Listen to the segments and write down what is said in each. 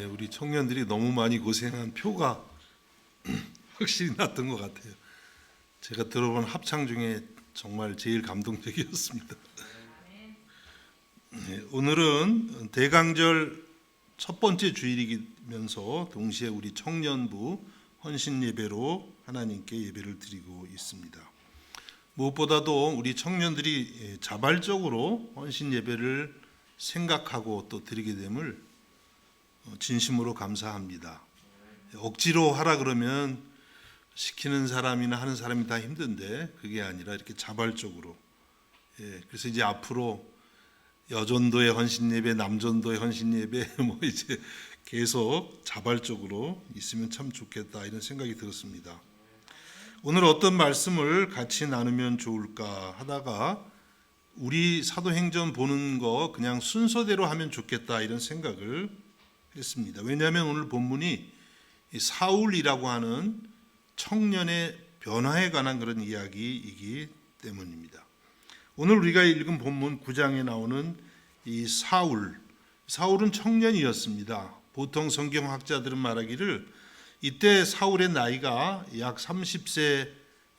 우리 청년들이 너무 많이 고생한 표가 확실히 났던 것 같아요. 제가 들어본 합창 중에 정말 제일 감동적이었습니다. 오늘은 대강절 첫 번째 주일이면서 동시에 우리 청년부 헌신 예배로 하나님께 예배를 드리고 있습니다. 무엇보다도 우리 청년들이 자발적으로 헌신 예배를 생각하고 또 드리게 됨을 진심으로 감사합니다. 억지로 하라 그러면 시키는 사람이나 하는 사람이 다 힘든데 그게 아니라 이렇게 자발적으로. 그래서 이제 앞으로 여전도의 헌신 예배, 남전도의 헌신 예배 뭐 이제 계속 자발적으로 있으면 참 좋겠다 이런 생각이 들었습니다. 오늘 어떤 말씀을 같이 나누면 좋을까 하다가 우리 사도행전 보는 거 그냥 순서대로 하면 좋겠다 이런 생각을 했습니다. 왜냐하면 오늘 본문이 사울이라고 하는 청년의 변화에 관한 그런 이야기이기 때문입니다. 오늘 우리가 읽은 본문 9장에 나오는 이 사울은 청년이었습니다. 보통 성경학자들은 말하기를 이때 사울의 나이가 약 30세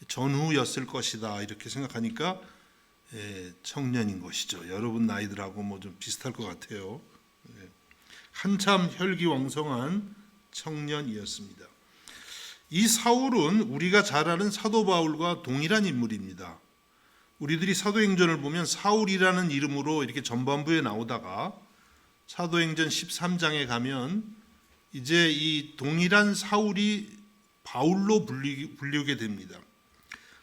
전후였을 것이다 이렇게 생각하니까 청년인 것이죠. 여러분 나이들하고 뭐 좀 비슷할 것 같아요. 한참 혈기왕성한 청년이었습니다. 이 사울은 우리가 잘 아는 사도 바울과 동일한 인물입니다. 우리들이 사도행전을 보면 사울이라는 이름으로 이렇게 전반부에 나오다가 사도행전 13장에 가면 이제 이 동일한 사울이 바울로 불리게 됩니다.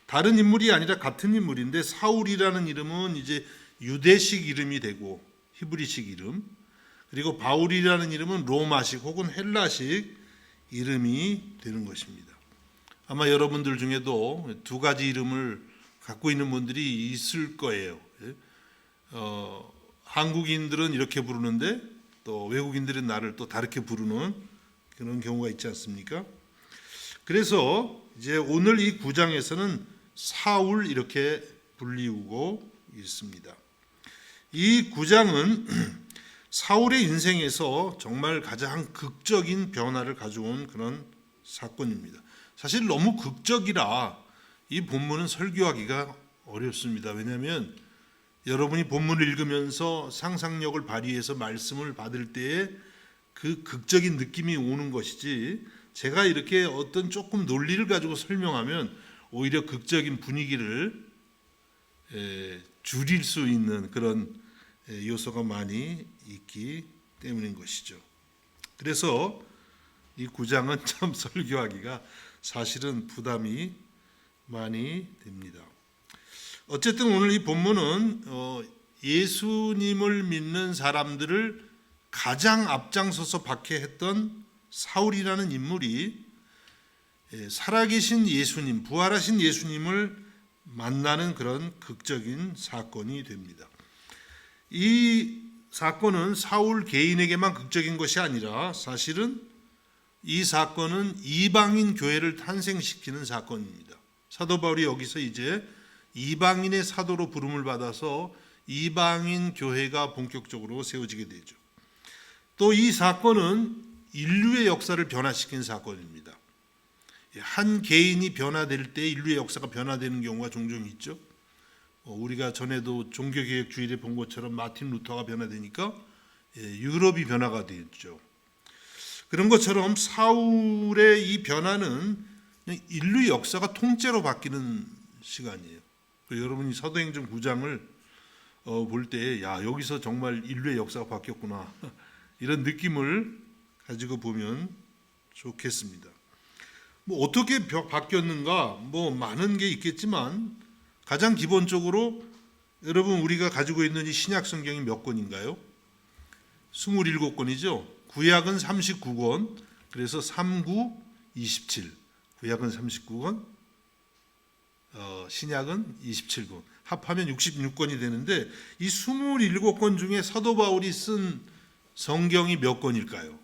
다른 인물이 아니라 같은 인물인데 사울이라는 이름은 이제 유대식 이름이 되고 히브리식 이름, 그리고 바울이라는 이름은 로마식 혹은 헬라식 이름이 되는 것입니다. 아마 여러분들 중에도 두 가지 이름을 갖고 있는 분들이 있을 거예요. 한국인들은 이렇게 부르는데 또 외국인들은 나를 또 다르게 부르는 그런 경우가 있지 않습니까? 그래서 이제 오늘 이 9장에서는 사울 이렇게 불리우고 있습니다. 이 9장은 사울의 인생에서 정말 가장 극적인 변화를 가져온 그런 사건입니다. 사실 너무 극적이라 이 본문은 설교하기가 어렵습니다. 왜냐하면 여러분이 본문을 읽으면서 상상력을 발휘해서 말씀을 받을 때에 그 극적인 느낌이 오는 것이지 제가 이렇게 어떤 조금 논리를 가지고 설명하면 오히려 극적인 분위기를 줄일 수 있는 그런 요소가 많이 있기 때문인 것이죠. 그래서 이 9장은 참 설교하기가 사실은 부담이 많이 됩니다. 어쨌든 오늘 이 본문은 예수님을 믿는 사람들을 가장 앞장서서 박해했던 사울이라는 인물이 살아계신 예수님, 부활하신 예수님을 만나는 그런 극적인 사건이 됩니다. 이 사건은 사울 개인에게만 극적인 것이 아니라 사실은 이 사건은 이방인 교회를 탄생시키는 사건입니다. 사도 바울이 여기서 이제 이방인의 사도로 부름을 받아서 이방인 교회가 본격적으로 세워지게 되죠. 또 이 사건은 인류의 역사를 변화시킨 사건입니다. 한 개인이 변화될 때 인류의 역사가 변화되는 경우가 종종 있죠. 우리가 전에도 종교개혁 주일에 본 것처럼 마틴 루터가 변화되니까 유럽이 변화가 되었죠. 그런 것처럼 사울의 이 변화는 인류 역사가 통째로 바뀌는 시간이에요. 여러분이 사도행전 9장을 볼 때 여기서 정말 인류의 역사가 바뀌었구나 이런 느낌을 가지고 보면 좋겠습니다. 뭐 어떻게 바뀌었는가 많은 게 있겠지만 가장 기본적으로 여러분 우리가 가지고 있는 이 신약 성경이 몇 권인가요? 27권이죠. 구약은 39권. 그래서 39, 27. 구약은 39권, 신약은 27권. 합하면 66권이 되는데 이 27권 중에 사도 바울이 쓴 성경이 몇 권일까요?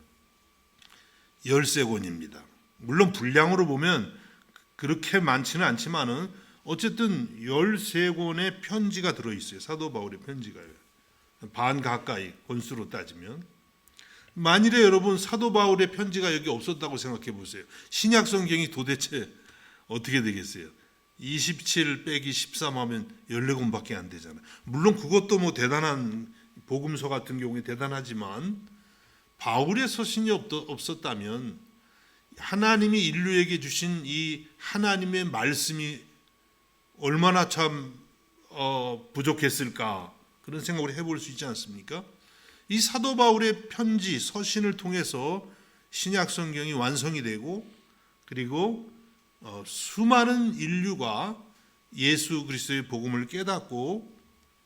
13권입니다. 물론 분량으로 보면 그렇게 많지는 않지만은 어쨌든 13권의 편지가 들어있어요. 사도 바울의 편지가요. 반 가까이 권수로 따지면. 만일에 여러분 사도 바울의 편지가 여기 없었다고 생각해 보세요. 신약 성경이 도대체 어떻게 되겠어요? 27 빼기 13 하면 14권밖에 안 되잖아요. 물론 그것도 뭐 대단한 복음서 같은 경우에 대단하지만 바울의 서신이 없었다면 하나님이 인류에게 주신 이 하나님의 말씀이 얼마나 참 부족했을까, 그런 생각을 해볼 수 있지 않습니까? 이 사도 바울의 편지, 서신을 통해서 신약 성경이 완성이 되고, 그리고 수많은 인류가 예수 그리스도의 복음을 깨닫고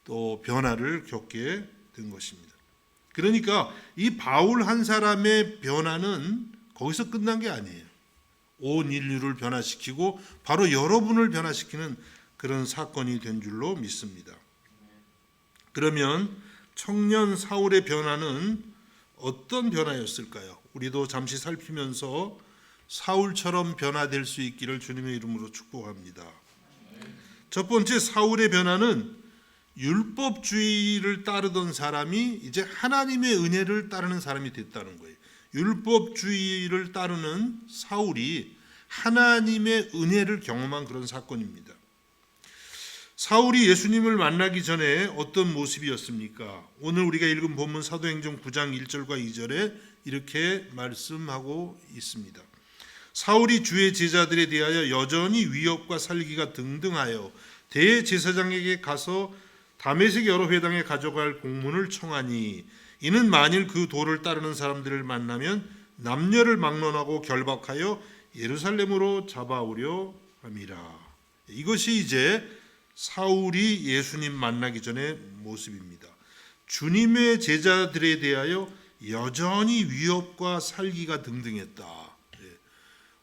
또 변화를 겪게 된 것입니다. 그러니까 이 바울 한 사람의 변화는 거기서 끝난 게 아니에요. 온 인류를 변화시키고 바로 여러분을 변화시키는 그런 사건이 된 줄로 믿습니다. 그러면 청년 사울의 변화는 어떤 변화였을까요? 우리도 잠시 살피면서 사울처럼 변화될 수 있기를 주님의 이름으로 축복합니다. 첫 번째, 사울의 변화는 율법주의를 따르던 사람이 이제 하나님의 은혜를 따르는 사람이 됐다는 거예요. 율법주의를 따르는 사울이 하나님의 은혜를 경험한 그런 사건입니다. 사울이 예수님을 만나기 전에 어떤 모습이었습니까? 오늘 우리가 읽은 본문 사도행전 9장 1절과 2절에 이렇게 말씀하고 있습니다. 사울이 주의 제자들에 대하여 여전히 위협과 살기가 등등하여 대제사장에게 가서 다메섹 여러 회당에 가져갈 공문을 청하니 이는 만일 그 도를 따르는 사람들을 만나면 남녀를 막론하고 결박하여 예루살렘으로 잡아오려 함이라. 이것이 이제 사울이 예수님 만나기 전의 모습입니다. 주님의 제자들에 대하여 여전히 위협과 살기가 등등했다.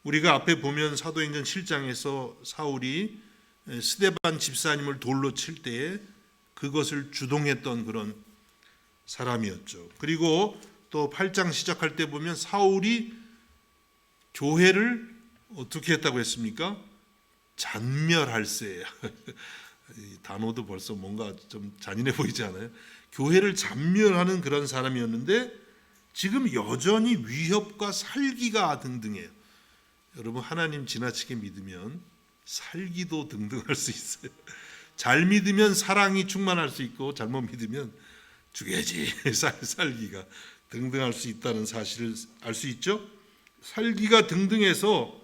우리가 앞에 보면 사도행전 7장에서 사울이 스데반 집사님을 돌로 칠 때에 그것을 주동했던 그런 사람이었죠. 그리고 또 8장 시작할 때 보면 사울이 교회를 어떻게 했다고 했습니까? 잔멸할세. 이 단어도 벌써 뭔가 좀 잔인해 보이지 않아요? 교회를 잔멸하는 그런 사람이었는데 지금 여전히 위협과 살기가 등등해요. 여러분, 하나님 지나치게 믿으면 살기도 등등할 수 있어요. 잘 믿으면 사랑이 충만할 수 있고 잘못 믿으면 죽여야지 살기가 등등할 수 있다는 사실을 알 수 있죠. 살기가 등등해서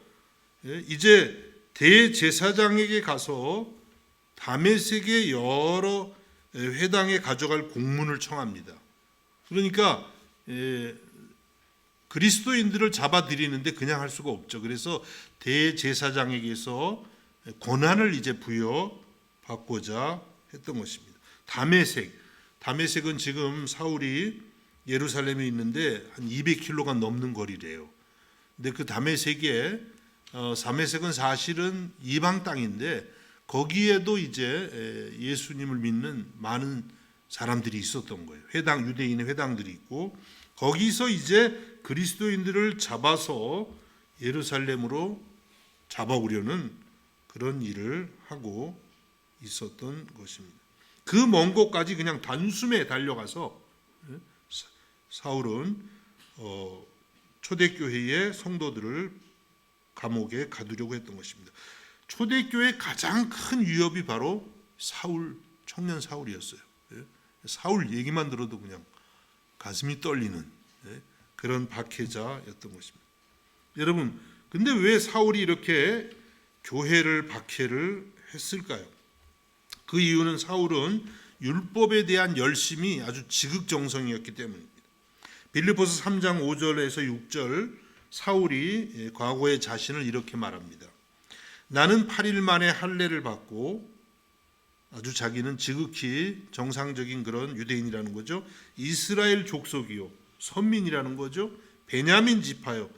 이제 대제사장에게 가서 다메섹의 여러 회당에 가져갈 공문을 청합니다. 그러니까 그리스도인들을 잡아들이는데 그냥 할 수가 없죠. 그래서 대제사장에게서 권한을 이제 부여받고자 했던 것입니다. 다메섹은 지금 사울이 예루살렘에 있는데 한 200km가 넘는 거리래요. 근데 그 다메섹은 사실은 이방 땅인데 거기에도 이제 예수님을 믿는 많은 사람들이 있었던 거예요. 유대인의 회당들이 있고 거기서 이제 그리스도인들을 잡아서 예루살렘으로 잡아오려는 그런 일을 하고 있었던 것입니다. 그 먼 곳까지 그냥 단숨에 달려가서 사울은 초대교회의 성도들을 감옥에 가두려고 했던 것입니다. 초대교회의 가장 큰 위협이 바로 청년 사울이었어요. 사울 얘기만 들어도 그냥 가슴이 떨리는 그런 박해자였던 것입니다. 여러분, 근데 왜 사울이 이렇게 교회를 박해를 했을까요? 그 이유는 사울은 율법에 대한 열심이 아주 지극정성이었기 때문입니다. 빌립보서 3장 5절에서 6절, 사울이 과거의 자신을 이렇게 말합니다. 나는 8일 만에 할례를 받고, 아주 자기는 지극히 정상적인 그런 유대인이라는 거죠. 이스라엘 족속이요, 선민이라는 거죠. 베냐민 지파요,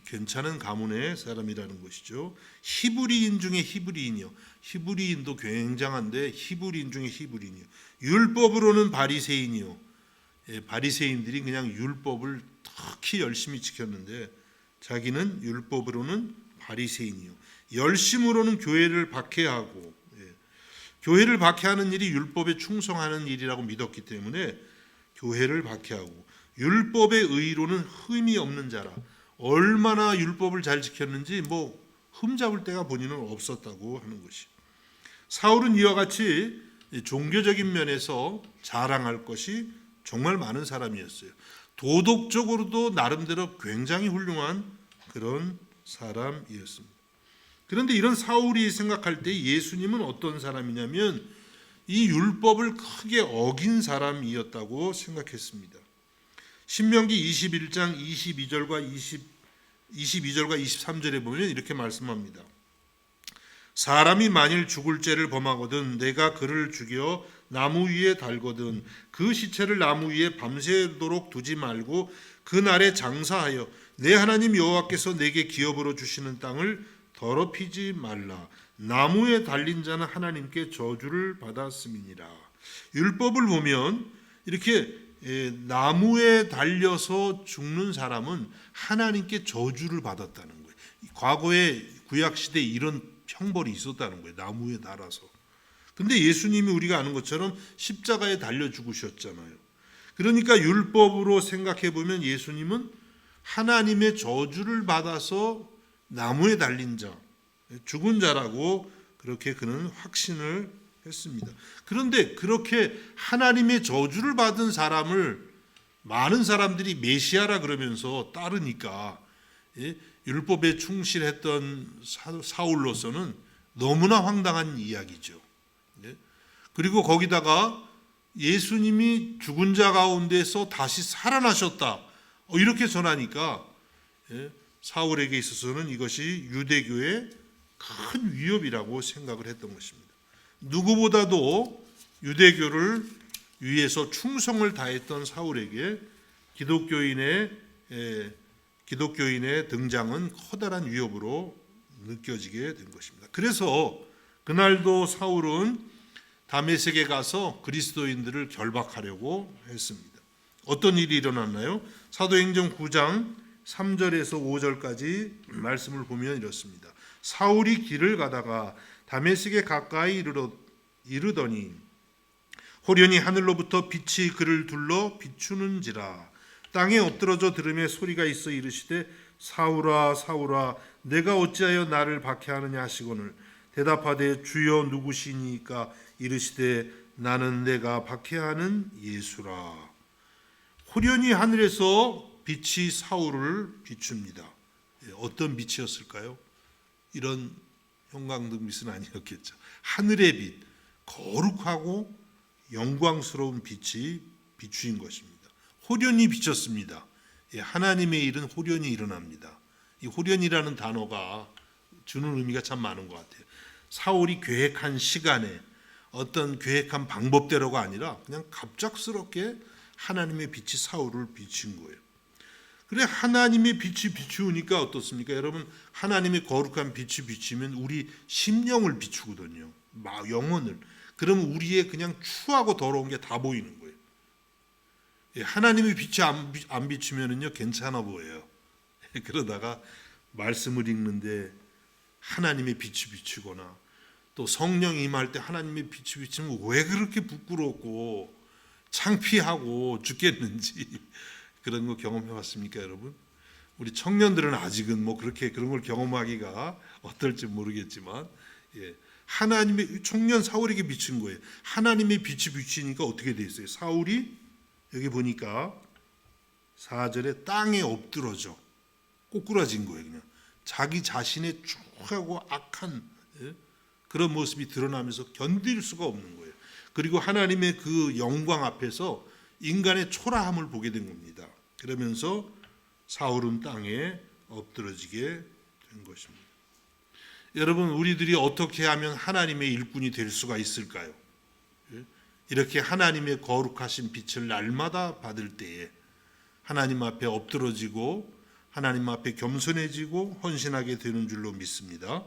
괜찮은 가문의 사람이라는 것이죠. 히브리인 중에 히브리인이요, 히브리인도 굉장한데 히브리인 중에 히브리인이요. 율법으로는 바리새인이요, 바리새인들이 그냥 율법을 특히 열심히 지켰는데 자기는 율법으로는 바리새인이요, 열심으로는 교회를 박해하고, 교회를 박해하는 일이 율법에 충성하는 일이라고 믿었기 때문에 교회를 박해하고, 율법의 의로는 흠이 없는 자라. 얼마나 율법을 잘 지켰는지 흠잡을 데가 본인은 없었다고 하는 것이. 사울은 이와 같이 종교적인 면에서 자랑할 것이 정말 많은 사람이었어요. 도덕적으로도 나름대로 굉장히 훌륭한 그런 사람이었습니다. 그런데 이런 사울이 생각할 때 예수님은 어떤 사람이냐면 이 율법을 크게 어긴 사람이었다고 생각했습니다. 신명기 21장 22절과 23절에 보면 이렇게 말씀합니다. 사람이 만일 죽을 죄를 범하거든 내가 그를 죽여 나무 위에 달거든 그 시체를 나무 위에 밤새도록 두지 말고 그날에 장사하여 내 하나님 여호와께서 내게 기업으로 주시는 땅을 더럽히지 말라. 나무에 달린 자는 하나님께 저주를 받았음이니라. 율법을 보면 이렇게 나무에 달려서 죽는 사람은 하나님께 저주를 받았다는 거예요. 과거에 구약시대에 이런 형벌이 있었다는 거예요. 나무에 달아서. 근데 예수님이 우리가 아는 것처럼 십자가에 달려 죽으셨잖아요. 그러니까 율법으로 생각해 보면 예수님은 하나님의 저주를 받아서 나무에 달린 자, 죽은 자라고 그렇게 그는 확신을 했습니다. 그런데 그렇게 하나님의 저주를 받은 사람을 많은 사람들이 메시아라 그러면서 따르니까 율법에 충실했던 사울로서는 너무나 황당한 이야기죠. 그리고 거기다가 예수님이 죽은 자 가운데서 다시 살아나셨다 이렇게 전하니까 사울에게 있어서는 이것이 유대교의 큰 위협이라고 생각을 했던 것입니다. 누구보다도 유대교를 위해서 충성을 다했던 사울에게 기독교인의 등장은 커다란 위협으로 느껴지게 된 것입니다. 그래서 그날도 사울은 다메섹에 가서 그리스도인들을 결박하려고 했습니다. 어떤 일이 일어났나요? 사도행전 9장 3절에서 5절까지 말씀을 보면 이렇습니다. 사울이 길을 가다가 다메섹에 가까이 이르더니 호련히 하늘로부터 빛이 그를 둘러 비추는지라. 땅에 엎드러져 들으며 소리가 있어 이르시되 사울아 사울아 내가 어찌하여 나를 박해하느냐 하시거늘 대답하되 주여 누구시니까 이르시되 나는 내가 박해하는 예수라. 호련히 하늘에서 빛이 사울을 비춥니다. 어떤 빛이었을까요? 이런 형광등 빛은 아니었겠죠. 하늘의 빛, 거룩하고 영광스러운 빛이 비추인 것입니다. 호련히 비쳤습니다. 하나님의 일은 호련히 일어납니다. 이 호련이라는 단어가 주는 의미가 참 많은 것 같아요. 사울이 계획한 시간에 어떤 계획한 방법대로가 아니라 그냥 갑작스럽게 하나님의 빛이 사울을 비춘 거예요. 그래 하나님의 빛이 비추니까 어떻습니까? 여러분 하나님의 거룩한 빛이 비추면 우리 심령을 비추거든요. 영혼을. 그러면 우리의 그냥 추하고 더러운 게 다 보이는 거예요. 하나님의 빛이 안 비추면은요 괜찮아 보여요. 그러다가 말씀을 읽는데 하나님의 빛이 비추거나 또 성령이 임할 때 하나님의 빛이 비추면 왜 그렇게 부끄럽고 창피하고 죽겠는지 그런 거 경험해 봤습니까, 여러분? 우리 청년들은 아직은 그렇게 그런 걸 경험하기가 어떨지 모르겠지만 하나님의 청년 사울에게 비친 거예요. 하나님의 빛이 비치니까 어떻게 돼 있어요? 사울이 여기 보니까 4절에 땅에 엎드러져 꼬꾸라진 거예요. 그냥 자기 자신의 추하고 악한 그런 모습이 드러나면서 견딜 수가 없는 거예요. 그리고 하나님의 그 영광 앞에서 인간의 초라함을 보게 된 겁니다. 그러면서 사울은 땅에 엎드러지게 된 것입니다. 여러분 우리들이 어떻게 하면 하나님의 일꾼이 될 수가 있을까요? 이렇게 하나님의 거룩하신 빛을 날마다 받을 때에 하나님 앞에 엎드러지고 하나님 앞에 겸손해지고 헌신하게 되는 줄로 믿습니다.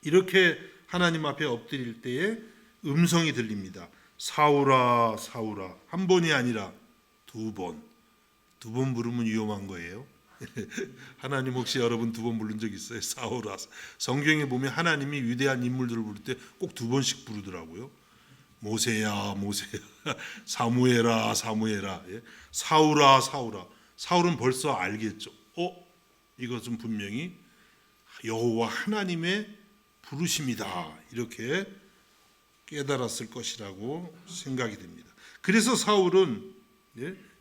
이렇게 하나님 앞에 엎드릴 때에 음성이 들립니다. 사울아 사울아. 한 번이 아니라 두 번. 두 번 부르면 위험한 거예요. 하나님 혹시 여러분 두 번 부른 적 있어요? 사울아. 성경에 보면 하나님이 위대한 인물들을 부를 때 꼭 두 번씩 부르더라고요. 모세야 모세야 사무엘아 사무엘아 사울아 사울아. 사울은 벌써 알겠죠. 이것은 분명히 여호와 하나님의 부르심이다, 이렇게 깨달았을 것이라고 생각이 됩니다. 그래서 사울은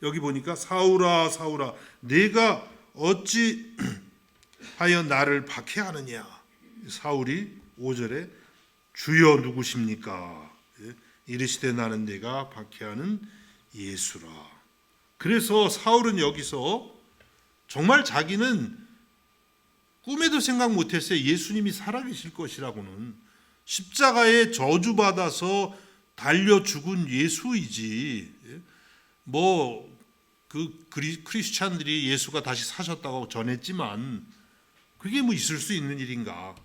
여기 보니까 사울아 사울아 내가 어찌 하여 나를 박해하느냐. 사울이 5절에 주여 누구십니까? 이르시되 나는 내가 박해하는 예수라. 그래서 사울은 여기서 정말 자기는 꿈에도 생각 못했어요. 예수님이 살아계실 것이라고는. 십자가에 저주받아서 달려 죽은 예수이지. 크리스찬들이 예수가 다시 사셨다고 전했지만 그게 있을 수 있는 일인가.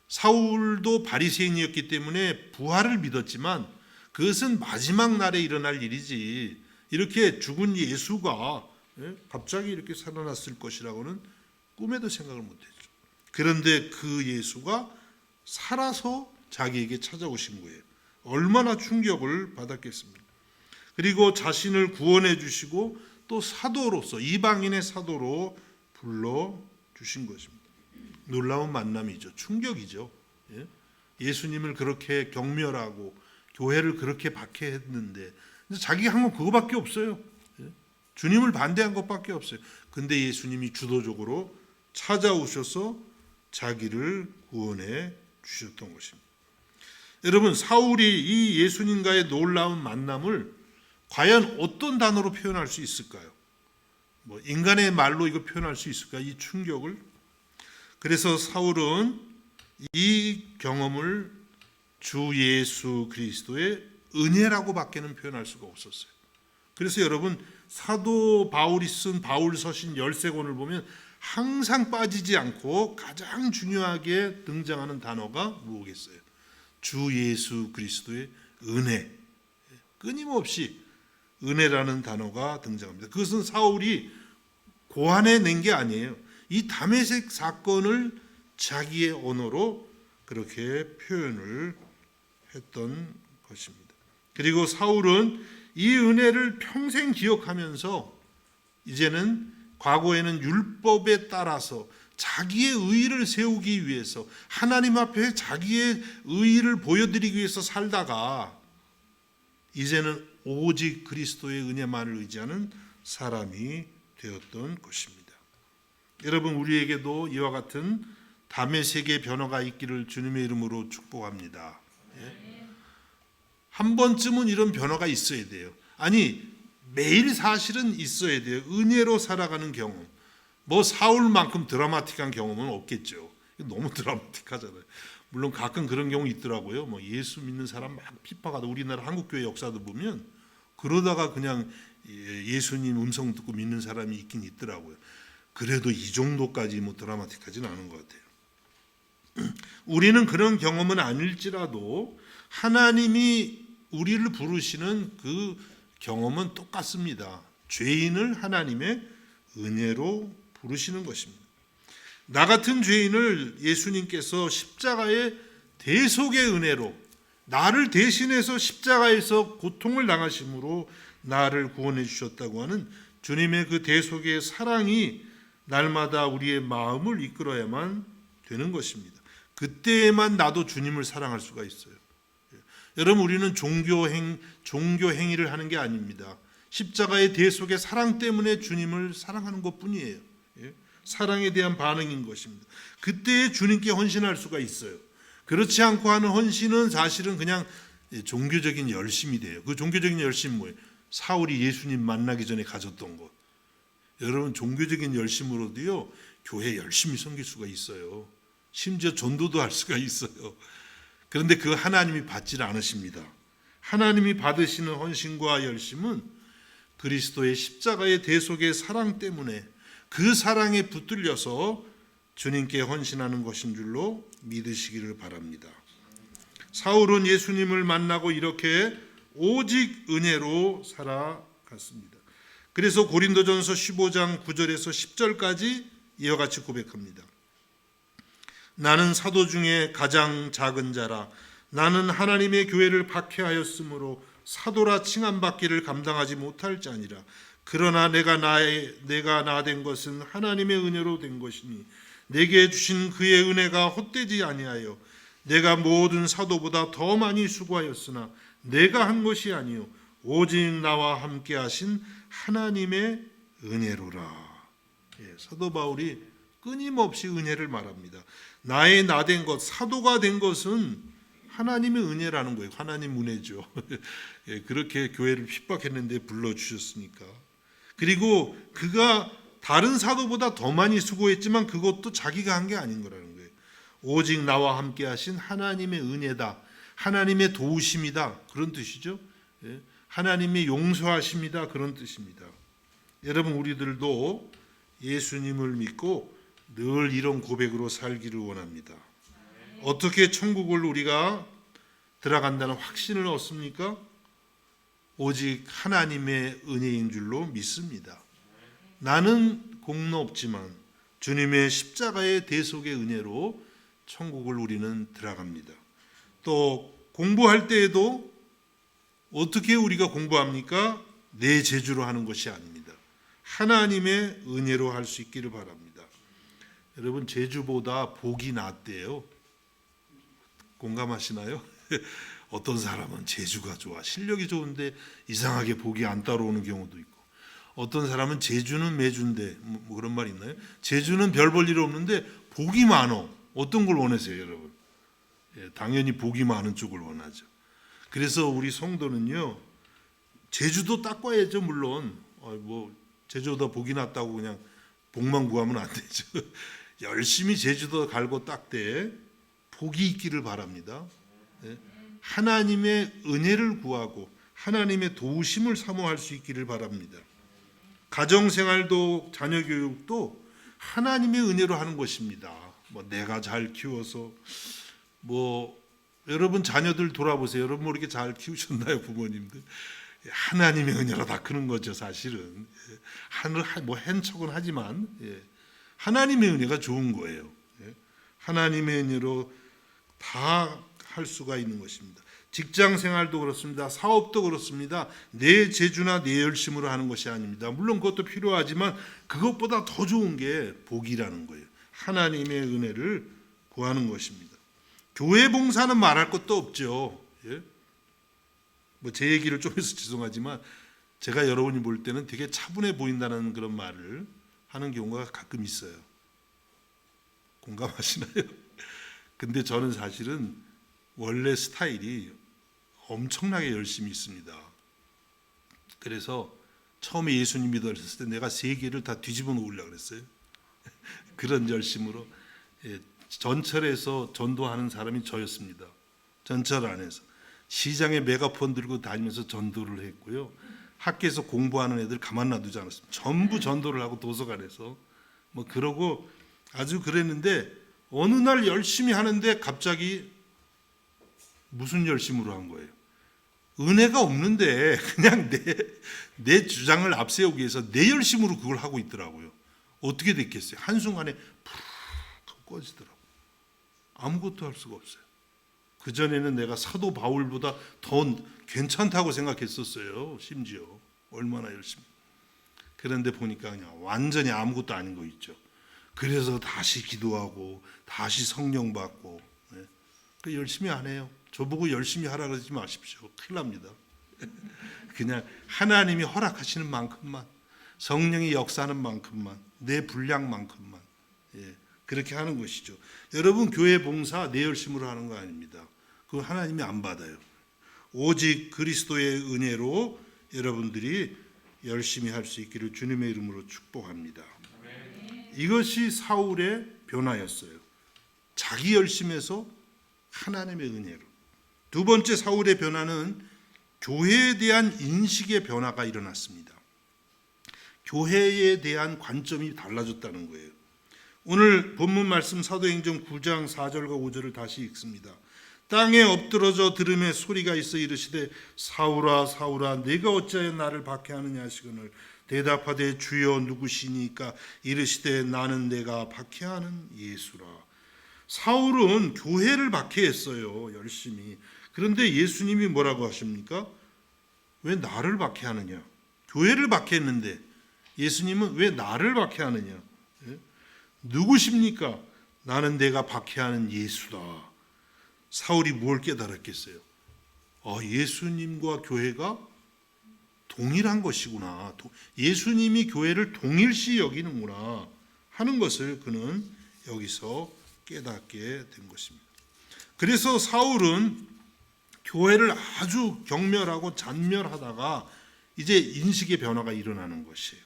사울도 바리새인이었기 때문에 부활을 믿었지만 그것은 마지막 날에 일어날 일이지, 이렇게 죽은 예수가 갑자기 이렇게 살아났을 것이라고는 꿈에도 생각을 못했죠. 그런데 그 예수가 살아서 자기에게 찾아오신 거예요. 얼마나 충격을 받았겠습니까? 그리고 자신을 구원해 주시고 또 사도로서, 이방인의 사도로 불러주신 것입니다. 놀라운 만남이죠. 충격이죠. 예수님을 그렇게 경멸하고 교회를 그렇게 박해했는데 자기가 한 건 그거밖에 없어요. 주님을 반대한 것밖에 없어요. 근데 예수님이 주도적으로 찾아오셔서 자기를 구원해 주셨던 것입니다. 여러분, 사울이 이 예수님과의 놀라운 만남을 과연 어떤 단어로 표현할 수 있을까요? 인간의 말로 이거 표현할 수 있을까요? 이 충격을. 그래서 사울은 이 경험을 주 예수 그리스도의 은혜라고 밖에는 표현할 수가 없었어요. 그래서 여러분, 사도 바울이 쓴 바울서신 13권을 보면 항상 빠지지 않고 가장 중요하게 등장하는 단어가 뭐겠어요? 주 예수 그리스도의 은혜. 끊임없이 은혜라는 단어가 등장합니다. 그것은 사울이 고안해낸 게 아니에요. 이 다메섹 사건을 자기의 언어로 그렇게 표현을 했던 것입니다. 그리고 사울은 이 은혜를 평생 기억하면서 이제는 과거에는 율법에 따라서 자기의 의의를 세우기 위해서, 하나님 앞에 자기의 의의를 보여드리기 위해서 살다가 이제는 오직 그리스도의 은혜만을 의지하는 사람이 되었던 것입니다. 여러분, 우리에게도 이와 같은 다메섹의 변화가 있기를 주님의 이름으로 축복합니다. 한 번쯤은 이런 변화가 있어야 돼요. 아니, 매일 사실은 있어야 돼요. 은혜로 살아가는 경험. 사울만큼 드라마틱한 경험은 없겠죠. 너무 드라마틱하잖아요. 물론 가끔 그런 경우 있더라고요. 예수 믿는 사람 막 핍박하다. 우리나라 한국교회 역사도 보면 그러다가 그냥 예수님 음성 듣고 믿는 사람이 있긴 있더라고요. 그래도 이 정도까지 드라마틱하지는 않은 것 같아요. 우리는 그런 경험은 아닐지라도 하나님이 우리를 부르시는 그 경험은 똑같습니다. 죄인을 하나님의 은혜로 부르시는 것입니다. 나 같은 죄인을 예수님께서 십자가의 대속의 은혜로, 나를 대신해서 십자가에서 고통을 당하심으로 나를 구원해 주셨다고 하는 주님의 그 대속의 사랑이 날마다 우리의 마음을 이끌어야만 되는 것입니다. 그때에만 나도 주님을 사랑할 수가 있어요. 여러분, 우리는 종교 행위를 하는 게 아닙니다. 십자가의 대속의 사랑 때문에 주님을 사랑하는 것뿐이에요. 사랑에 대한 반응인 것입니다. 그때 주님께 헌신할 수가 있어요. 그렇지 않고 하는 헌신은 사실은 그냥 종교적인 열심이 돼요. 그 종교적인 열심은 뭐예요? 사울이 예수님 만나기 전에 가졌던 것. 여러분, 종교적인 열심으로도요, 교회 열심히 섬길 수가 있어요. 심지어 전도도 할 수가 있어요. 그런데 그 하나님이 받지를 않으십니다. 하나님이 받으시는 헌신과 열심은 그리스도의 십자가의 대속의 사랑 때문에, 그 사랑에 붙들려서 주님께 헌신하는 것인 줄로 믿으시기를 바랍니다. 사울은 예수님을 만나고 이렇게 오직 은혜로 살아갔습니다. 그래서 고린도전서 15장 9절에서 10절까지 이와 같이 고백합니다. 나는 사도 중에 가장 작은 자라. 나는 하나님의 교회를 박해하였으므로 사도라 칭함받기를 감당하지 못할 자니라. 그러나 내가 나 된 것은 하나님의 은혜로 된 것이니 내게 주신 그의 은혜가 헛되지 아니하여 내가 모든 사도보다 더 많이 수고하였으나 내가 한 것이 아니요 오직 나와 함께 하신 하나님의 은혜로라. 사도 바울이 끊임없이 은혜를 말합니다. 나의 나 된 것, 사도가 된 것은 하나님의 은혜라는 거예요. 하나님 은혜죠. 그렇게 교회를 핍박했는데 불러주셨으니까. 그리고 그가 다른 사도보다 더 많이 수고했지만 그것도 자기가 한 게 아닌 거라는 거예요. 오직 나와 함께 하신 하나님의 은혜다. 하나님의 도우심이다. 그런 뜻이죠. 하나님의 용서하심이다. 그런 뜻입니다. 여러분, 우리들도 예수님을 믿고 늘 이런 고백으로 살기를 원합니다. 어떻게 천국을 우리가 들어간다는 확신을 얻습니까? 오직 하나님의 은혜인 줄로 믿습니다. 나는 공로 없지만 주님의 십자가의 대속의 은혜로 천국을 우리는 들어갑니다. 또 공부할 때에도 어떻게 우리가 공부합니까? 내 재주로 하는 것이 아닙니다. 하나님의 은혜로 할 수 있기를 바랍니다. 여러분, 재주보다 복이 낫대요. 공감하시나요? 어떤 사람은 재주가 좋아, 실력이 좋은데 이상하게 복이 안 따라오는 경우도 있고, 어떤 사람은 재주는 매주인데 뭐 그런 말 있나요? 재주는 별 볼 일 없는데 복이 많어. 어떤 걸 원하세요, 여러분? 당연히 복이 많은 쪽을 원하죠. 그래서 우리 성도는요, 재주도 닦아야죠. 물론 뭐 재주보다 복이 낫다고 그냥 복만 구하면 안 되죠. 열심히 재주도 갈고 닦되 복이 있기를 바랍니다. 하나님의 은혜를 구하고 하나님의 도우심을 사모할 수 있기를 바랍니다. 가정생활도 자녀교육도 하나님의 은혜로 하는 것입니다. 뭐 내가 잘 키워서 뭐 여러분 자녀들 돌아보세요. 여러분 뭐 이렇게 잘 키우셨나요, 부모님들? 하나님의 은혜로 다 크는 거죠, 사실은. 뭐 한 척은 하지만 하나님의 은혜가 좋은 거예요. 하나님의 은혜로 다 할 수가 있는 것입니다. 직장 생활도 그렇습니다. 사업도 그렇습니다. 내 재주나 내 열심으로 하는 것이 아닙니다. 물론 그것도 필요하지만 그것보다 더 좋은 게 복이라는 거예요. 하나님의 은혜를 구하는 것입니다. 교회 봉사는 말할 것도 없죠. 뭐 제 얘기를 좀 해서 죄송하지만 제가 여러분이 볼 때는 되게 차분해 보인다는 그런 말을 하는 경우가 가끔 있어요. 공감하시나요? 근데 저는 사실은 원래 스타일이 엄청나게 열심히 있습니다. 그래서 처음에 예수님 믿었을 때 내가 세계를 다 뒤집어 놓으려고 그랬어요. 그런 열심으로. 전철에서 전도하는 사람이 저였습니다. 전철 안에서. 시장에 메가폰 들고 다니면서 전도를 했고요. 학교에서 공부하는 애들 가만 놔두지 않았습니다. 전부 전도를 하고 도서관에서 뭐 그러고 아주 그랬는데 어느 날 열심히 하는데 갑자기 무슨 열심으로 한 거예요? 은혜가 없는데 그냥 내 주장을 앞세우기 위해서 내 열심으로 그걸 하고 있더라고요. 어떻게 됐겠어요? 한순간에 푹 꺼지더라고요. 아무것도 할 수가 없어요. 그전에는 내가 사도 바울보다 더 괜찮다고 생각했었어요. 심지어 얼마나 열심히. 그런데 보니까 그냥 완전히 아무것도 아닌 거 있죠. 그래서 다시 기도하고 다시 성령 받고 그 열심히 안 해요. 저보고 열심히 하라 그러지 마십시오. 큰일 납니다. 그냥 하나님이 허락하시는 만큼만, 성령이 역사하는 만큼만, 내 분량만큼만 그렇게 하는 것이죠. 여러분, 교회 봉사 내 열심으로 하는 거 아닙니다. 그거 하나님이 안 받아요. 오직 그리스도의 은혜로 여러분들이 열심히 할 수 있기를 주님의 이름으로 축복합니다. 이것이 사울의 변화였어요. 자기 열심에서 하나님의 은혜로. 두 번째 사울의 변화는 교회에 대한 인식의 변화가 일어났습니다. 교회에 대한 관점이 달라졌다는 거예요. 오늘 본문 말씀 사도행전 9장 4절과 5절을 다시 읽습니다. 땅에 엎드러져 들음에 소리가 있어 이르시되 사울아 사울아 네가 어찌하여 나를 박해하느냐 하시거늘 대답하되 주여 누구시니까 이르시되 나는 내가 박해하는 예수라. 사울은 교회를 박해했어요. 열심히. 그런데 예수님이 뭐라고 하십니까? 왜 나를 박해하느냐? 교회를 박해했는데 예수님은 왜 나를 박해하느냐? 예? 누구십니까? 나는 내가 박해하는 예수다. 사울이 뭘 깨달았겠어요? 예수님과 교회가 동일한 것이구나. 예수님이 교회를 동일시 여기는구나 하는 것을 그는 여기서 깨닫게 된 것입니다. 그래서 사울은 교회를 아주 경멸하고 잔멸하다가 이제 인식의 변화가 일어나는 것이에요.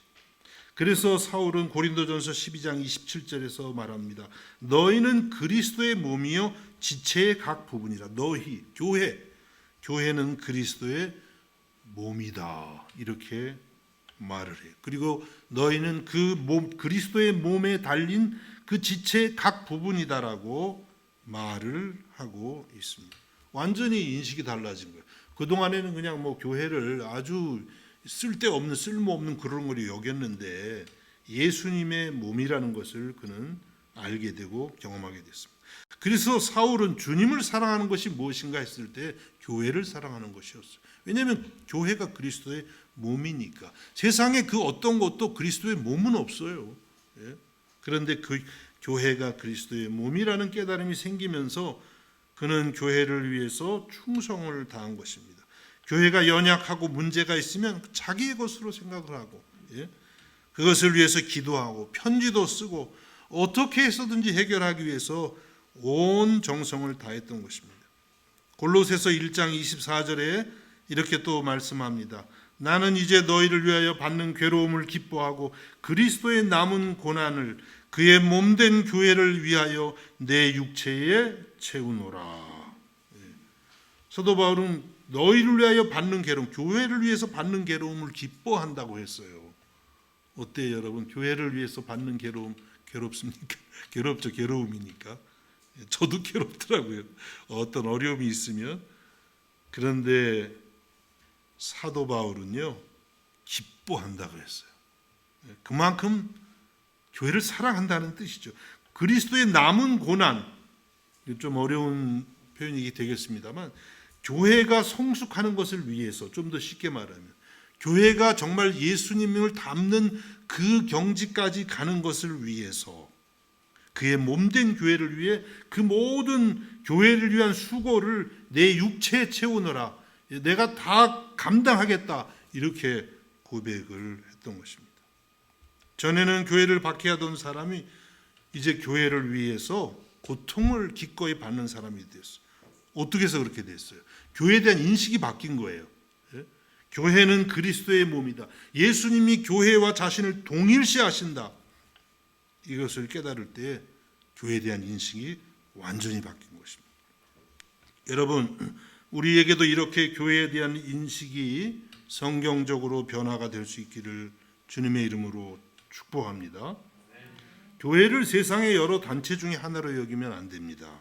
그래서 사울은 고린도전서 12장 27절에서 말합니다. 너희는 그리스도의 몸이요 지체의 각 부분이라. 너희 교회는 그리스도의 몸이다. 이렇게 말을 해요. 그리고 너희는 그리스도의 몸에 달린 그 지체의 각 부분이다라고 말을 하고 있습니다. 완전히 인식이 달라진 거예요. 그동안에는 그냥 교회를 아주 쓸모없는 그런 걸 여겼는데 예수님의 몸이라는 것을 그는 알게 되고 경험하게 됐습니다. 그래서 사울은 주님을 사랑하는 것이 무엇인가 했을 때 교회를 사랑하는 것이었어요. 왜냐하면 교회가 그리스도의 몸이니까. 세상에 그 어떤 것도 그리스도의 몸은 없어요. 예? 그런데 그 교회가 그리스도의 몸이라는 깨달음이 생기면서 그는 교회를 위해서 충성을 다한 것입니다. 교회가 연약하고 문제가 있으면 자기의 것으로 생각을 하고 그것을 위해서 기도하고 편지도 쓰고 어떻게 해서든지 해결하기 위해서 온 정성을 다했던 것입니다. 골로새서 1장 24절에 이렇게 또 말씀합니다. 나는 이제 너희를 위하여 받는 괴로움을 기뻐하고 그리스도의 남은 고난을 그의 몸된 교회를 위하여 내 육체에 채우노라. 사도 바울은 너희를 위하여 받는 괴로움, 교회를 위해서 받는 괴로움을 기뻐한다고 했어요. 어때요, 여러분? 교회를 위해서 받는 괴로움 괴롭습니까? 괴롭죠, 괴로움이니까. 저도 괴롭더라고요. 어떤 어려움이 있으면. 그런데 사도 바울은요, 기뻐한다고 했어요. 그만큼 교회를 사랑한다는 뜻이죠. 그리스도의 남은 고난, 좀 어려운 표현이 되겠습니다만, 교회가 성숙하는 것을 위해서, 좀 더 쉽게 말하면 교회가 정말 예수님을 닮는 그 경지까지 가는 것을 위해서 그의 몸된 교회를 위해 그 모든 교회를 위한 수고를 내 육체에 채우느라 내가 다 감당하겠다, 이렇게 고백을 했던 것입니다. 전에는 교회를 박해하던 사람이 이제 교회를 위해서 고통을 기꺼이 받는 사람이 됐어요. 어떻게 해서 그렇게 됐어요? 교회에 대한 인식이 바뀐 거예요. 교회는 그리스도의 몸이다. 예수님이 교회와 자신을 동일시하신다. 이것을 깨달을 때 교회에 대한 인식이 완전히 바뀐 것입니다. 여러분, 우리에게도 이렇게 교회에 대한 인식이 성경적으로 변화가 될 수 있기를 주님의 이름으로 축복합니다. 교회를 세상의 여러 단체 중에 하나로 여기면 안 됩니다.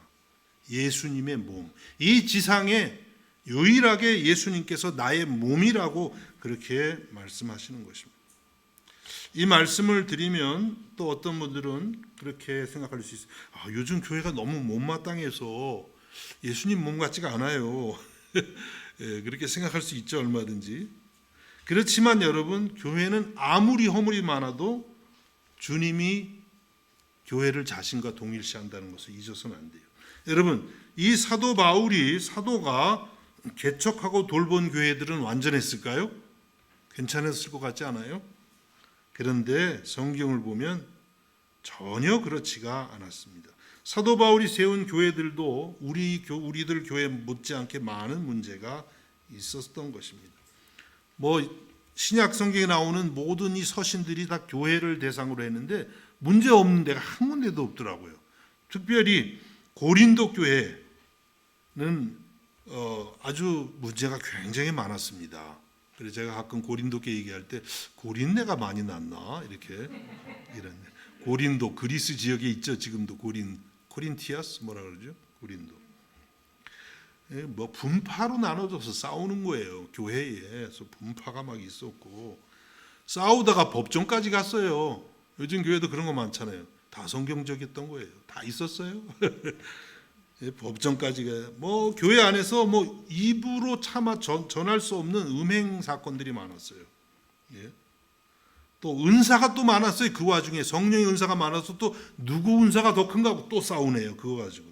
예수님의 몸, 이 지상에 유일하게 예수님께서 나의 몸이라고 그렇게 말씀하시는 것입니다. 이 말씀을 드리면 또 어떤 분들은 그렇게 생각할 수 있어요. 요즘 교회가 너무 못마땅해서 예수님 몸 같지가 않아요. 그렇게 생각할 수 있죠, 얼마든지. 그렇지만 여러분, 교회는 아무리 허물이 많아도 주님이 교회를 자신과 동일시한다는 것을 잊어서는 안 돼요. 여러분, 이 사도 바울이 사도가 개척하고 돌본 교회들은 완전했을까요? 괜찮았을 것 같지 않아요? 그런데 성경을 보면 전혀 그렇지가 않았습니다. 사도 바울이 세운 교회들도 우리들 교회 못지않게 많은 문제가 있었던 것입니다. 신약 성경에 나오는 모든 이 서신들이 다 교회를 대상으로 했는데 문제 없는 데가 한 군데도 없더라고요. 특별히 고린도 교회는 아주 문제가 굉장히 많았습니다. 그래서 제가 가끔 고린도께 얘기할 때 고린내가 많이 났나 이렇게 이런. 고린도 그리스 지역에 있죠. 지금도 코린티아스 뭐라 그러죠? 고린도. 분파로 나눠져서 싸우는 거예요. 교회에서 분파가 막 있었고 싸우다가 법정까지 갔어요. 요즘 교회도 그런 거 많잖아요. 다 성경적이었던 거예요. 다 있었어요. 예, 법정까지 뭐 교회 안에서 뭐 입으로 차마 전할 수 없는 음행 사건들이 많았어요. 예. 또 은사가 또 많았어요. 그 와중에 성령의 은사가 많아서 또 누구 은사가 더 큰가 하고 또 싸우네요. 그거 가지고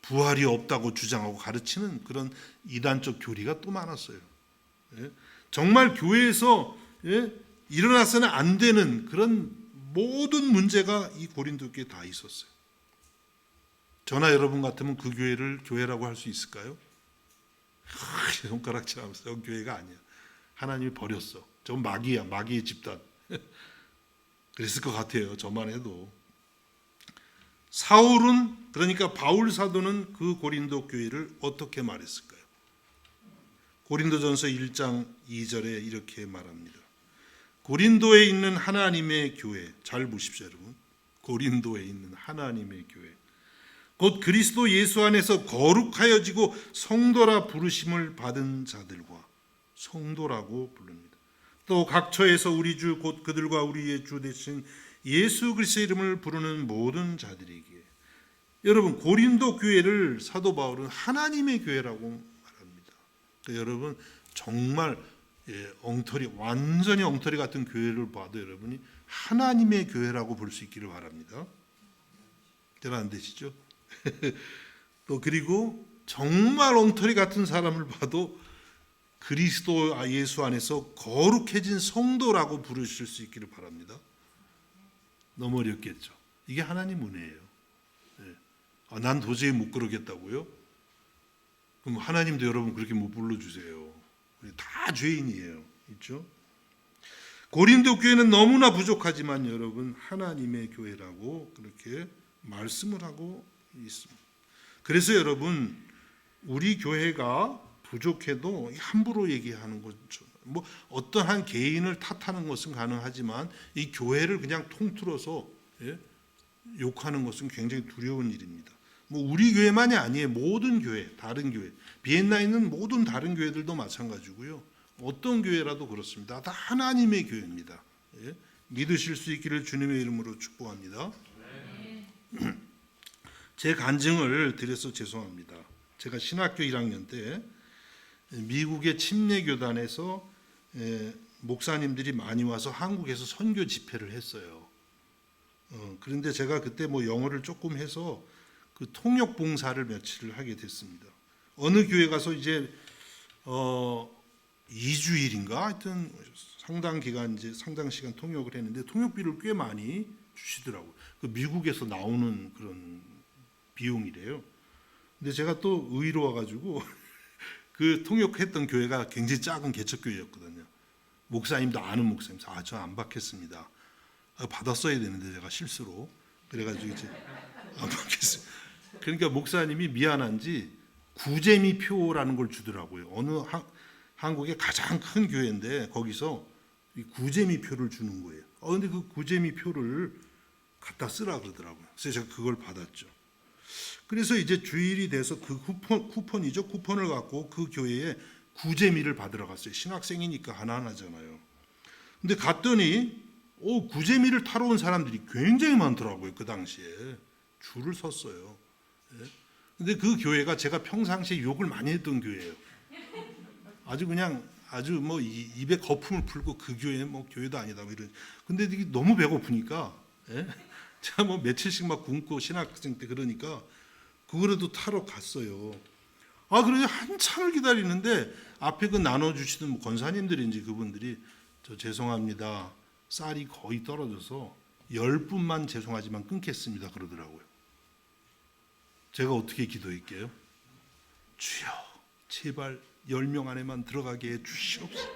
부활이 없다고 주장하고 가르치는 그런 이단적 교리가 또 많았어요. 예. 정말 교회에서 예, 일어나서는 안 되는 그런 모든 문제가 이 고린도 교회에 다 있었어요. 저나 여러분 같으면 그 교회를 교회라고 할 수 있을까요? 손가락질하면서 교회가 아니야. 하나님이 버렸어. 저건 마귀야. 마귀의 집단. 그랬을 것 같아요. 저만 해도. 사울은, 그러니까 바울 사도는 그 고린도 교회를 어떻게 말했을까요? 고린도전서 1장 2절에 이렇게 말합니다. 고린도에 있는 하나님의 교회, 잘 보십시오 여러분. 고린도에 있는 하나님의 교회, 곧 그리스도 예수 안에서 거룩하여지고 성도라 부르심을 받은 자들과, 성도라고 부릅니다. 또 각처에서 우리 주 곧 그들과 우리의 주 되신 예수 그리스도의 이름을 부르는 모든 자들에게. 여러분, 고린도 교회를 사도 바울은 하나님의 교회라고 말합니다. 그러니까 여러분 정말 엉터리, 완전히 엉터리 같은 교회를 봐도 여러분이 하나님의 교회라고 볼 수 있기를 바랍니다. 잘 안 되시죠? 또 그리고 정말 엉터리 같은 사람을 봐도 그리스도 예수 안에서 거룩해진 성도라고 부르실 수 있기를 바랍니다. 너무 어렵겠죠. 이게 하나님 은혜예요. 네. 난 도저히 못 그러겠다고요? 그럼 하나님도 여러분 그렇게 못 불러주세요. 우리 다 죄인이에요. 있죠? 고린도 교회는 너무나 부족하지만 여러분 하나님의 교회라고 그렇게 말씀을 하고 있습니다. 그래서 여러분 우리 교회가 부족해도 함부로 얘기하는 거죠. 뭐 어떤 한 개인을 탓하는 것은 가능하지만 이 교회를 그냥 통틀어서 욕하는 것은 굉장히 두려운 일입니다. 뭐 우리 교회만이 아니에요. 모든 교회, 다른 교회, 비엔나에 있는 모든 다른 교회들도 마찬가지고요. 어떤 교회라도 그렇습니다. 다 하나님의 교회입니다. 믿으실 수 있기를 주님의 이름으로 축복합니다. 제 간증을 드려서 죄송합니다. 제가 신학교 1학년 때 미국의 침례교단에서 목사님들이 많이 와서 한국에서 선교 집회를 했어요. 그런데 제가 그때 뭐 영어를 조금 해서 그 통역 봉사를 며칠을 하게 됐습니다. 어느 교회 가서 이제 2주일인가 하여튼 상당 기간 이제 상당 시간 통역을 했는데 통역비를 꽤 많이 주시더라고요. 그 미국에서 나오는 그런 비용이래요. 근데 제가 또 의로워가지고 그 통역했던 교회가 굉장히 작은 개척교회였거든요. 목사님도 아는 목사님, 저 안 받겠습니다. 받았어야 되는데 제가 실수로 그래가지고 이제 안 받겠어요. 그러니까 목사님이 미안한지 구제미표라는 걸 주더라고요. 어느 한국의 가장 큰 교회인데 거기서 이 구제미표를 주는 거예요. 근데 그 구제미표를 갖다 쓰라 그러더라고요. 그래서 제가 그걸 받았죠. 그래서 이제 주일이 돼서 그 쿠폰을 갖고 그 교회에 구제미를 받으러 갔어요. 신학생이니까 하나하나잖아요. 근데 갔더니 구제미를 타러 온 사람들이 굉장히 많더라고요. 그 당시에 줄을 섰어요. 근데 그 교회가 제가 평상시에 욕을 많이 했던 교회예요. 아주 뭐 입에 거품을 풀고 그 교회는 뭐 교회도 아니다 뭐 이런. 근데 이게 너무 배고프니까 제가 뭐 며칠씩 막 굶고 신학생 때 그러니까 그거라도 타러 갔어요. 그래서 한참을 기다리는데 앞에 그 나눠주시던 뭐 권사님들인지 그분들이 저 죄송합니다. 쌀이 거의 떨어져서 10분만 죄송하지만 끊겠습니다 그러더라고요. 제가 어떻게 기도할게요? 주여 제발 10명 안에만 들어가게 해 주시옵소서.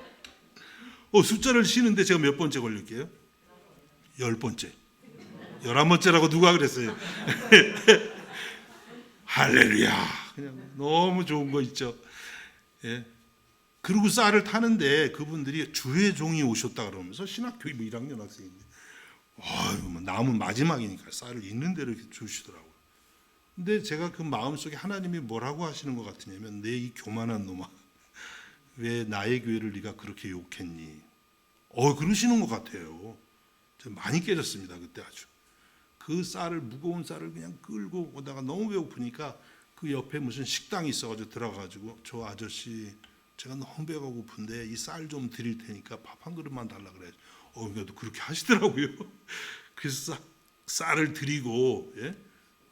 숫자를 쉬는데 제가 몇 번째 걸릴게요? 10번째. 11번째라고 누가 그랬어요? 할렐루야. 그냥 너무 좋은 거 있죠. 그리고 쌀을 타는데 그분들이 주의 종이 오셨다 그러면서 신학교 뭐 1학년 학생인데 남은 마지막이니까 쌀을 있는 대로 이렇게 주시더라고요. 근데 제가 그 마음속에 하나님이 뭐라고 하시는 것 같으냐면 내 이 교만한 놈아 왜 나의 교회를 네가 그렇게 욕했니? 그러시는 것 같아요. 제가 많이 깨졌습니다 그때 아주. 그 쌀을 무거운 쌀을 그냥 끌고 오다가 너무 배고프니까 그 옆에 무슨 식당이 있어가지고 들어가가지고 저 아저씨 제가 너무 배가 고픈데 이 쌀 좀 드릴 테니까 밥 한 그릇만 달라 그래. 그래도 그렇게 하시더라고요. 그래서 쌀을 드리고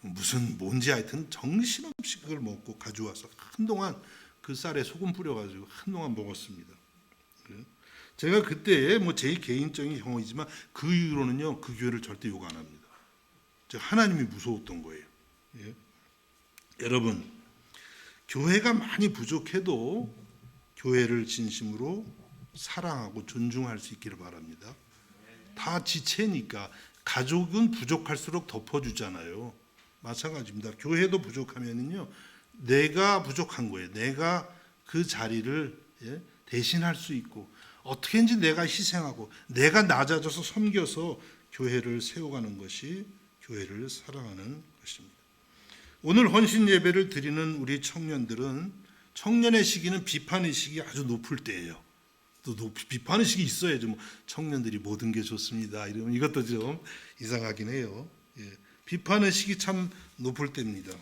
무슨 뭔지 하여튼 정신없이 그걸 먹고 가져와서 한동안 그 쌀에 소금 뿌려가지고 한동안 먹었습니다. 제가 그때 뭐 제 개인적인 경험이지만 그 이후로는요 그 교회를 절대 욕 안 합니다. 제가 하나님이 무서웠던 거예요. 여러분 교회가 많이 부족해도 교회를 진심으로 사랑하고 존중할 수 있기를 바랍니다. 다 지체니까 가족은 부족할수록 덮어주잖아요. 마찬가지입니다. 교회도 부족하면은요 내가 부족한 거예요. 내가 그 자리를 대신할 수 있고 어떻게든지 내가 희생하고 내가 낮아져서 섬겨서 교회를 세워가는 것이 교회를 사랑하는 것입니다. 오늘 헌신 예배를 드리는 우리 청년들은 청년의 시기는 비판의 시기 아주 높을 때예요. 또 비판의 시기 있어야죠. 뭐 청년들이 모든 게 좋습니다. 이러면 이것도 좀 이상하긴 해요. 비판의 시기 참 높을 때입니다.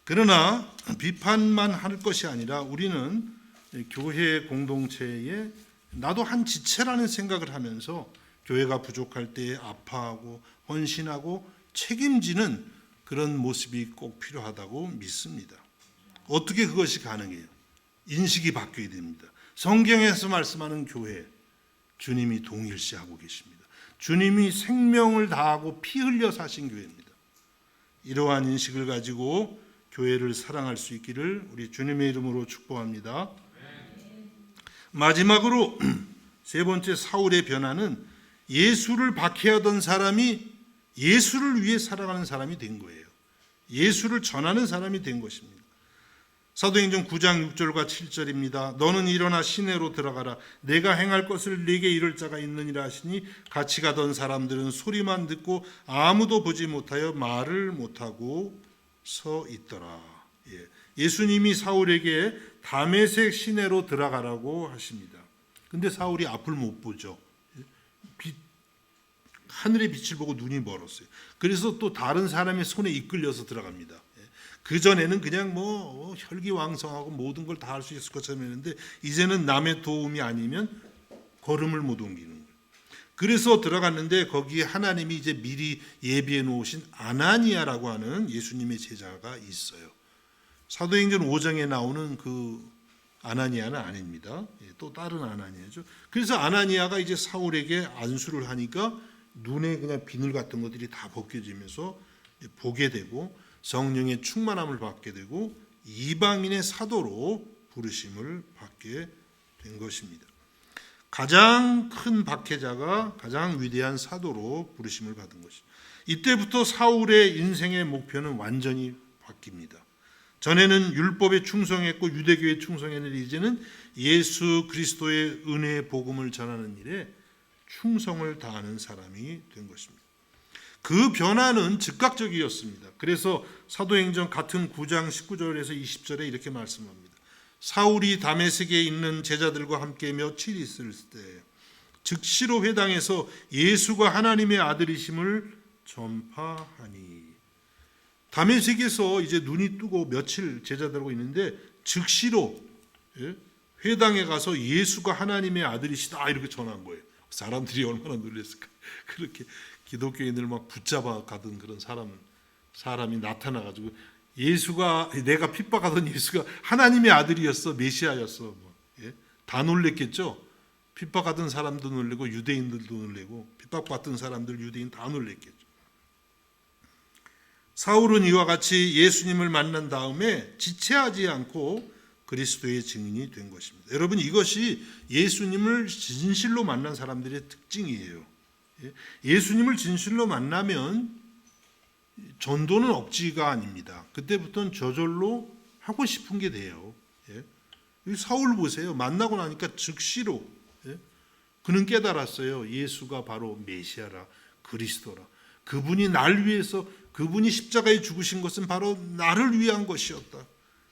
그러나 비판만 할 것이 아니라 우리는 교회 공동체에 나도 한 지체라는 생각을 하면서 교회가 부족할 때 아파하고 헌신하고 책임지는 그런 모습이 꼭 필요하다고 믿습니다. 어떻게 그것이 가능해요? 인식이 바뀌어야 됩니다. 성경에서 말씀하는 교회, 주님이 동일시하고 계십니다. 주님이 생명을 다하고 피 흘려 사신 교회입니다. 이러한 인식을 가지고 교회를 사랑할 수 있기를 우리 주님의 이름으로 축복합니다. 마지막으로 세 번째 사울의 변화는 예수를 박해하던 사람이 예수를 위해 살아가는 사람이 된 거예요. 예수를 전하는 사람이 된 것입니다. 사도행전 9장 6절과 7절입니다. 너는 일어나 시내로 들어가라. 내가 행할 것을 네게 이룰 자가 있느니라 하시니 같이 가던 사람들은 소리만 듣고 아무도 보지 못하여 말을 못하고 서 있더라. 예수님이 사울에게 다메섹 시내로 들어가라고 하십니다. 근데 사울이 앞을 못 보죠. 하늘의 빛을 보고 눈이 멀었어요. 그래서 또 다른 사람의 손에 이끌려서 들어갑니다. 그 전에는 그냥 뭐 혈기왕성하고 모든 걸 다 할 수 있을 것처럼 했는데 이제는 남의 도움이 아니면 걸음을 못 옮기는 거예요. 그래서 들어갔는데 거기에 하나님이 이제 미리 예비해 놓으신 아나니아라고 하는 예수님의 제자가 있어요. 사도행전 5장에 나오는 그 아나니아는 아닙니다. 또 다른 아나니아죠. 그래서 아나니아가 이제 사울에게 안수를 하니까 눈에 그냥 비늘 같은 것들이 다 벗겨지면서 보게 되고 성령의 충만함을 받게 되고 이방인의 사도로 부르심을 받게 된 것입니다. 가장 큰 박해자가 가장 위대한 사도로 부르심을 받은 것입니다. 이때부터 사울의 인생의 목표는 완전히 바뀝니다. 전에는 율법에 충성했고 유대교에 충성했는데 이제는 예수 그리스도의 은혜의 복음을 전하는 일에 충성을 다하는 사람이 된 것입니다. 그 변화는 즉각적이었습니다. 그래서 사도행전 같은 9장 19절에서 20절에 이렇게 말씀합니다. 사울이 다메섹에 있는 제자들과 함께 며칠 있을 때 즉시로 회당에서 예수가 하나님의 아들이심을 전파하니. 다메섹에서 이제 눈이 뜨고 며칠 제자들하고 있는데 즉시로 회당에 가서 예수가 하나님의 아들이시다 이렇게 전한 거예요. 사람들이 얼마나 놀랐을까. 그렇게 기독교인을 막 붙잡아 가던 그런 사람이 나타나가지고 예수가 내가 핍박하던 예수가 하나님의 아들이었어, 메시아였어. 다 놀랬겠죠. 핍박하던 사람도 놀래고 유대인들도 놀래고 핍박받던 사람들 유대인 다 놀랬겠죠. 사울은 이와 같이 예수님을 만난 다음에 지체하지 않고 그리스도의 증인이 된 것입니다. 여러분 이것이 예수님을 진실로 만난 사람들의 특징이에요. 예수님을 진실로 만나면 전도는 억지가 아닙니다. 그때부터는 저절로 하고 싶은 게 돼요. 사울 보세요. 만나고 나니까 즉시로 그는 깨달았어요. 예수가 바로 메시아라, 그리스도라. 그분이 날 위해서 그분이 십자가에 죽으신 것은 바로 나를 위한 것이었다.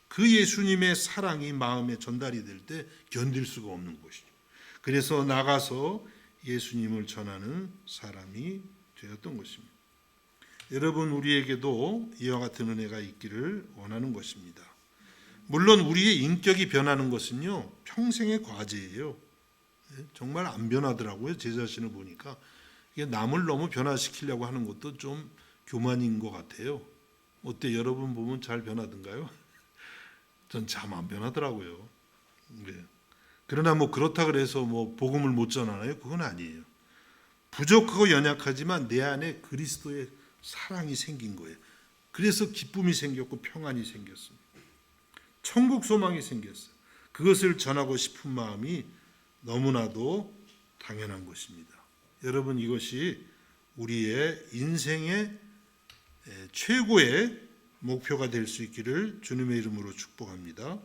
그 예수님의 사랑이 마음에 전달이 될 때 견딜 수가 없는 것이죠. 그래서 나가서 예수님을 전하는 사람이 되었던 것입니다. 여러분, 우리에게도 이와 같은 은혜가 있기를 원하는 것입니다. 물론 우리의 인격이 변하는 것은요, 평생의 과제예요. 정말 안 변하더라고요. 제 자신을 보니까. 이게 남을 너무 변화시키려고 하는 것도 좀 교만인 것 같아요. 어때, 여러분 보면 잘 변하던가요? 전 참 안 변하더라고요. 네. 그러나 뭐 그렇다 그래서 뭐 복음을 못 전하나요? 그건 아니에요. 부족하고 연약하지만 내 안에 그리스도의 사랑이 생긴 거예요. 그래서 기쁨이 생겼고 평안이 생겼습니다. 천국 소망이 생겼어요. 그것을 전하고 싶은 마음이 너무나도 당연한 것입니다. 여러분, 이것이 우리의 인생의 최고의 목표가 될 수 있기를 주님의 이름으로 축복합니다.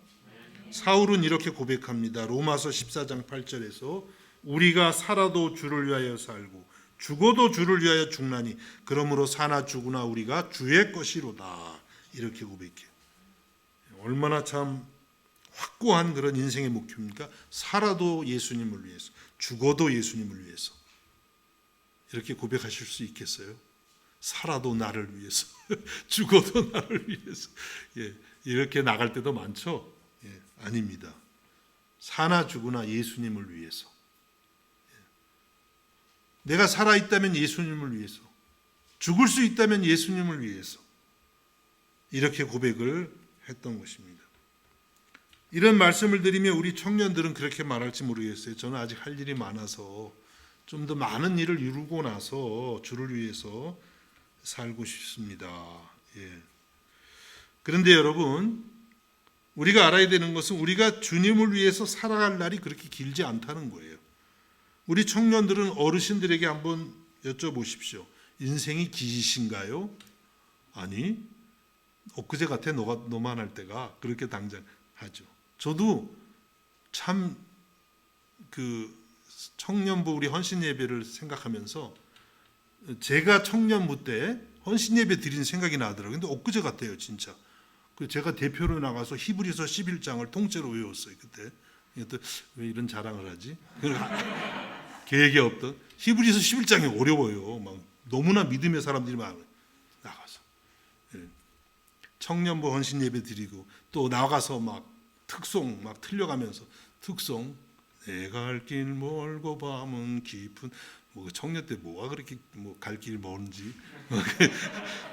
사울은 이렇게 고백합니다. 로마서 14장 8절에서 우리가 살아도 주를 위하여 살고 죽어도 주를 위하여 죽나니 그러므로 사나 죽으나 우리가 주의 것이로다. 이렇게 고백해요. 얼마나 참 확고한 그런 인생의 목표입니까? 살아도 예수님을 위해서, 죽어도 예수님을 위해서. 이렇게 고백하실 수 있겠어요? 살아도 나를 위해서, 죽어도 나를 위해서. 예, 이렇게 나갈 때도 많죠? 예, 아닙니다. 사나 죽으나 예수님을 위해서. 예. 내가 살아있다면 예수님을 위해서, 죽을 수 있다면 예수님을 위해서. 이렇게 고백을 했던 것입니다. 이런 말씀을 드리며 우리 청년들은 그렇게 말할지 모르겠어요. 저는 아직 할 일이 많아서 좀 더 많은 일을 이루고 나서 주를 위해서 살고 싶습니다. 예. 그런데 여러분, 우리가 알아야 되는 것은 우리가 주님을 위해서 살아갈 날이 그렇게 길지 않다는 거예요. 우리 청년들은 어르신들에게 한번 여쭤보십시오. 인생이 기신가요? 아니, 엊그제 같아 너만 할 때가. 그렇게 당장 하죠. 저도 참 청년부 우리 헌신 예배를 생각하면서 제가 청년부 때 헌신 예배 드린 생각이 나더라고요. 근데 엊그제 같아요, 진짜. 제가 대표로 나가서 히브리서 11장을 통째로 외웠어요, 그때. 왜 이런 자랑을 하지? 계획이 없던. 히브리서 11장이 어려워요. 막 너무나 믿음의 사람들이 많아요. 나가서. 예. 청년부 헌신 예배 드리고 또 나가서 막 특송 막 틀려가면서 특송 내가 갈 길 멀고 밤은 깊은 뭐 청년 때 뭐가 그렇게 뭐 갈 길 먼지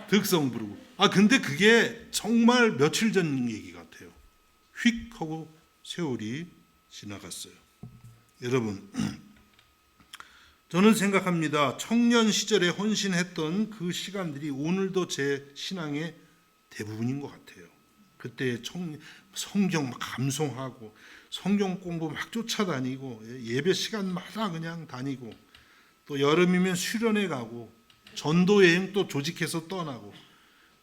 특송 부르고 근데 그게 정말 며칠 전 얘기 같아요. 휙 하고 세월이 지나갔어요. 여러분, 저는 생각합니다. 청년 시절에 헌신했던 그 시간들이 오늘도 제 신앙의 대부분인 것 같아요. 그때 성경 막 감송하고 성경 공부 막 쫓아다니고 예배 시간마다 그냥 다니고 또 여름이면 수련회 가고 전도 여행 또 조직해서 떠나고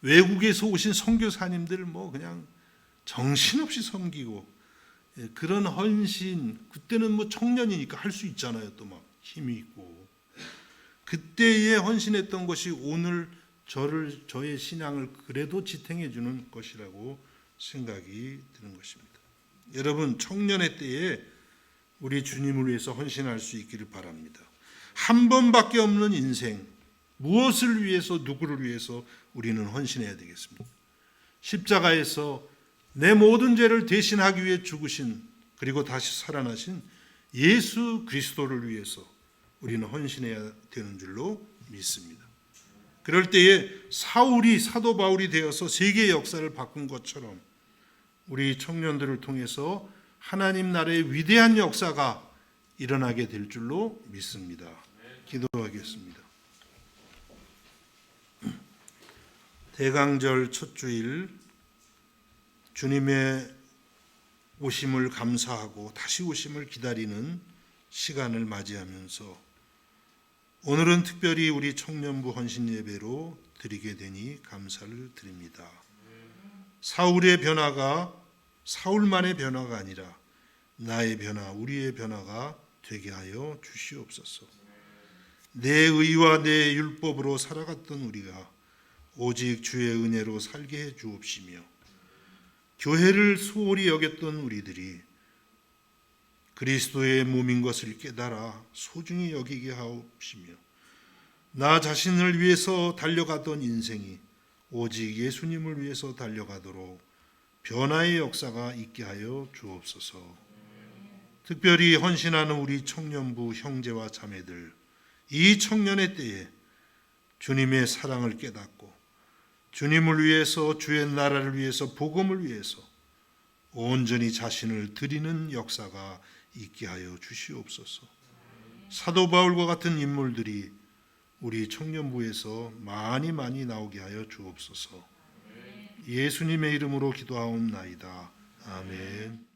외국에서 오신 선교사님들 뭐 그냥 정신없이 섬기고 그런 헌신 그때는 뭐 청년이니까 할 수 있잖아요. 또 막 힘이 있고 그때에 헌신했던 것이 오늘 저의 신앙을 그래도 지탱해 주는 것이라고 생각이 드는 것입니다. 여러분, 청년의 때에 우리 주님을 위해서 헌신할 수 있기를 바랍니다. 한 번밖에 없는 인생, 무엇을 위해서 누구를 위해서 우리는 헌신해야 되겠습니까? 십자가에서 내 모든 죄를 대신하기 위해 죽으신 그리고 다시 살아나신 예수 그리스도를 위해서 우리는 헌신해야 되는 줄로 믿습니다. 그럴 때에 사울이 사도 바울이 되어서 세계의 역사를 바꾼 것처럼 우리 청년들을 통해서 하나님 나라의 위대한 역사가 일어나게 될 줄로 믿습니다. 기도하겠습니다. 대강절 첫 주일 주님의 오심을 감사하고 다시 오심을 기다리는 시간을 맞이하면서 오늘은 특별히 우리 청년부 헌신 예배로 드리게 되니 감사를 드립니다. 사울의 변화가 사울만의 변화가 아니라 나의 변화, 우리의 변화가 되게 하여 주시옵소서. 내 의와 내 율법으로 살아갔던 우리가 오직 주의 은혜로 살게 해 주옵시며 교회를 소홀히 여겼던 우리들이 그리스도의 몸인 것을 깨달아 소중히 여기게 하옵시며 나 자신을 위해서 달려가던 인생이 오직 예수님을 위해서 달려가도록 변화의 역사가 있게 하여 주옵소서. 특별히 헌신하는 우리 청년부 형제와 자매들, 이 청년의 때에 주님의 사랑을 깨닫고 주님을 위해서, 주의 나라를 위해서, 복음을 위해서 온전히 자신을 드리는 역사가 있게 하여 주시옵소서. 사도 바울과 같은 인물들이 우리 청년부에서 많이 나오게 하여 주옵소서. 예수님의 이름으로 기도하옵나이다. 아멘.